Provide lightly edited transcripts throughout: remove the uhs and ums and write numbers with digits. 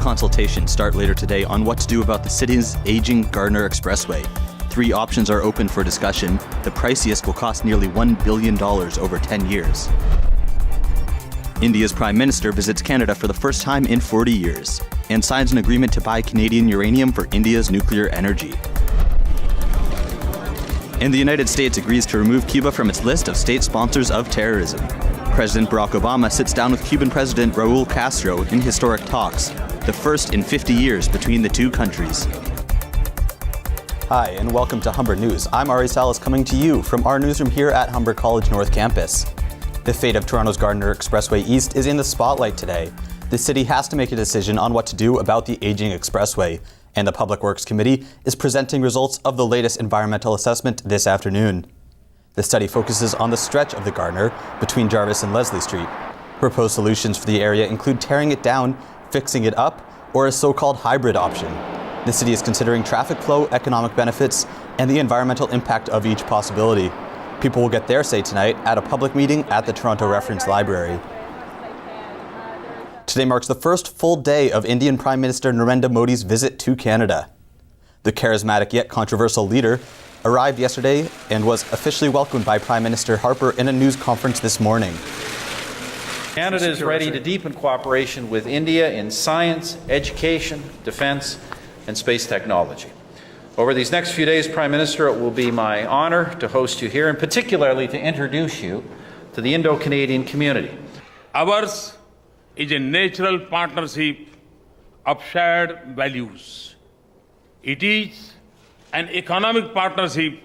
consultations start later today on what to do about the city's aging Gardiner Expressway. 3 options are open for discussion. The priciest will cost nearly $1 billion over 10 years. India's Prime Minister visits Canada for the first time in 40 years and signs an agreement to buy Canadian uranium for India's nuclear energy. And the United States agrees to remove Cuba from its list of state sponsors of terrorism. President Barack Obama sits down with Cuban President Raul Castro in historic talks, the first in 50 years between the two countries. Hi, and welcome to Humber News. I'm Ari Salas coming to you from our newsroom here at Humber College North Campus. The fate of Toronto's Gardiner Expressway East is in the spotlight today. The city has to make a decision on what to do about the aging expressway, and the Public Works Committee is presenting results of the latest environmental assessment this afternoon. The study focuses on the stretch of the Gardiner between Jarvis and Leslie Street. Proposed solutions for the area include tearing it down, fixing it up, or a so-called hybrid option. The city is considering traffic flow, economic benefits, and the environmental impact of each possibility. People will get their say tonight at a public meeting at the Toronto Reference Library. Today marks the first full day of Indian Prime Minister Narendra Modi's visit to Canada. The charismatic yet controversial leader arrived yesterday and was officially welcomed by Prime Minister Harper in a news conference this morning. Canada is ready to deepen cooperation with India in science, education, defence, and space technology. Over these next few days, Prime Minister, it will be my honour to host you here and particularly to introduce you to the Indo-Canadian community. Ours is a natural partnership of shared values. It is an economic partnership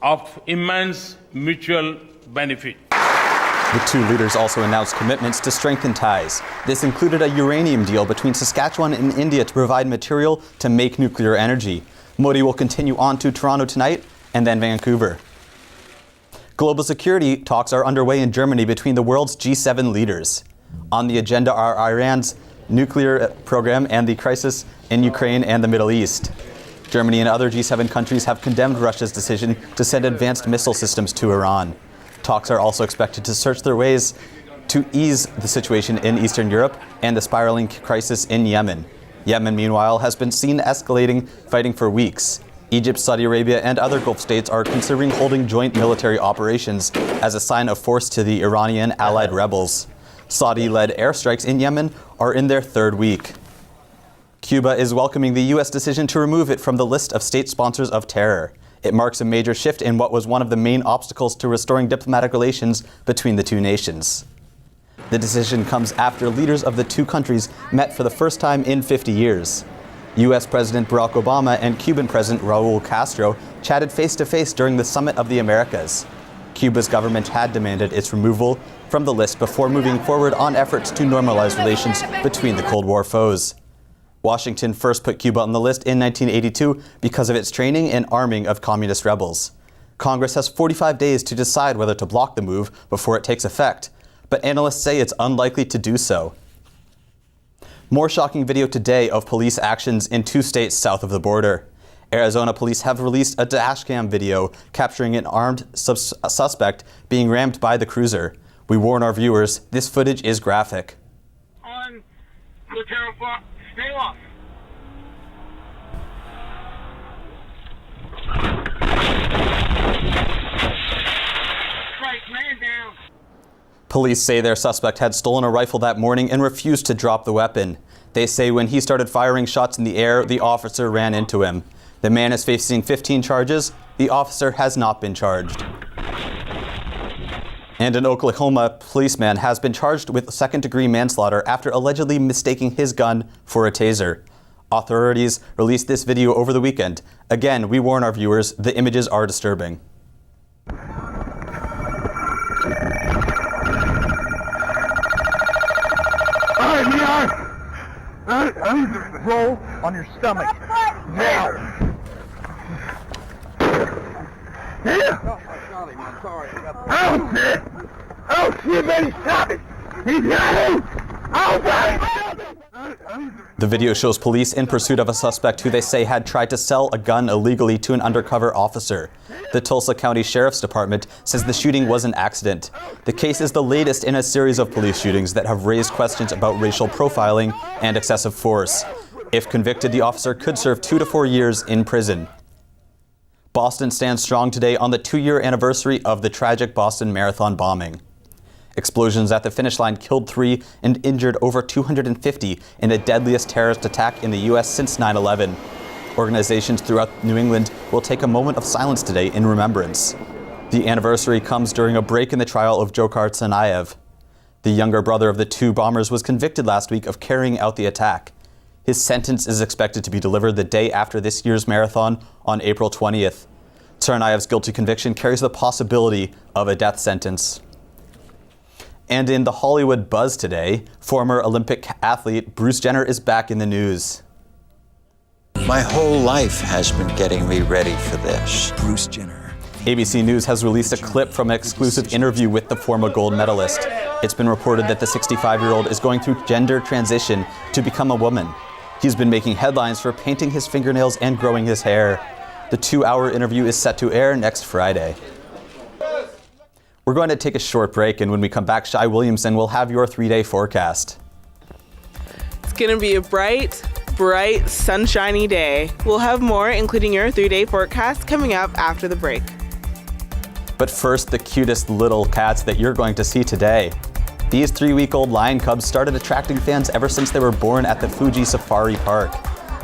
of immense mutual benefit. The two leaders also announced commitments to strengthen ties. This included a uranium deal between Saskatchewan and India to provide material to make nuclear energy. Modi will continue on to Toronto tonight and then Vancouver. Global security talks are underway in Germany between the world's G7 leaders. On the agenda are Iran's nuclear program and the crisis in Ukraine and the Middle East. Germany and other G7 countries have condemned Russia's decision to send advanced missile systems to Iran. Talks are also expected to search their ways to ease the situation in Eastern Europe and the spiraling crisis in Yemen. Yemen, meanwhile, has been seen escalating fighting for weeks. Egypt, Saudi Arabia, and other Gulf states are considering holding joint military operations as a sign of force to the Iranian allied rebels. Saudi-led airstrikes in Yemen are in their 3rd week. Cuba is welcoming the U.S. decision to remove it from the list of state sponsors of terror. It marks a major shift in what was one of the main obstacles to restoring diplomatic relations between the two nations. The decision comes after leaders of the two countries met for the first time in 50 years. U.S. President Barack Obama and Cuban President Raul Castro chatted face-to-face during the Summit of the Americas. Cuba's government had demanded its removal from the list before moving forward on efforts to normalize relations between the Cold War foes. Washington first put Cuba on the list in 1982 because of its training and arming of communist rebels. Congress has 45 days to decide whether to block the move before it takes effect, but analysts say it's unlikely to do so. More shocking video today of police actions in 2 states south of the border. Arizona police have released a dashcam video capturing an armed suspect being rammed by the cruiser. We warn our viewers, this footage is graphic. On the terrified. Stay off. Right, man down. Police say their suspect had stolen a rifle that morning and refused to drop the weapon. They say when he started firing shots in the air, the officer ran into him. The man is facing 15 charges. The officer has not been charged. And an Oklahoma policeman has been charged with second-degree manslaughter after allegedly mistaking his gun for a taser. Authorities released this video over the weekend. Again, we warn our viewers, the images are disturbing. All right, I need to roll on your stomach. Now. Yeah. I'm sorry. Oh, shit! Oh, shit, man, stop it! He's got him! Oh, God! The video shows police in pursuit of a suspect who they say had tried to sell a gun illegally to an undercover officer. The Tulsa County Sheriff's Department says the shooting was an accident. The case is the latest in a series of police shootings that have raised questions about racial profiling and excessive force. If convicted, the officer could serve 2 to 4 years in prison. Boston stands strong today on the 2-year anniversary of the tragic Boston Marathon bombing. Explosions at the finish line killed 3 and injured over 250 in the deadliest terrorist attack in the U.S. since 9/11. Organizations throughout New England will take a moment of silence today in remembrance. The anniversary comes during a break in the trial of Dzhokhar Tsarnaev. The younger brother of the 2 bombers was convicted last week of carrying out the attack. His sentence is expected to be delivered the day after this year's marathon on April 20th. Tsarnaev's guilty conviction carries the possibility of a death sentence. And in the Hollywood buzz today, former Olympic athlete Bruce Jenner is back in the news. My whole life has been getting me ready for this. Bruce Jenner. ABC News has released a clip from an exclusive interview with the former gold medalist. It's been reported that the 65-year-old is going through gender transition to become a woman. He's been making headlines for painting his fingernails and growing his hair. The 2-hour interview is set to air next Friday. We're going to take a short break, and when we come back, Shai Williamson will have your 3-day forecast. It's going to be a bright, sunshiny day. We'll have more, including your 3-day forecast, coming up after the break. But first, the cutest little cats that you're going to see today. These 3-week-old lion cubs started attracting fans ever since they were born at the Fuji Safari Park.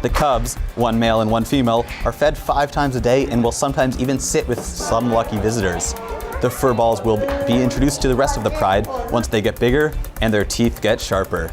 The cubs, 1 male and 1 female, are fed 5 times a day and will sometimes even sit with some lucky visitors. The fur balls will be introduced to the rest of the pride once they get bigger and their teeth get sharper.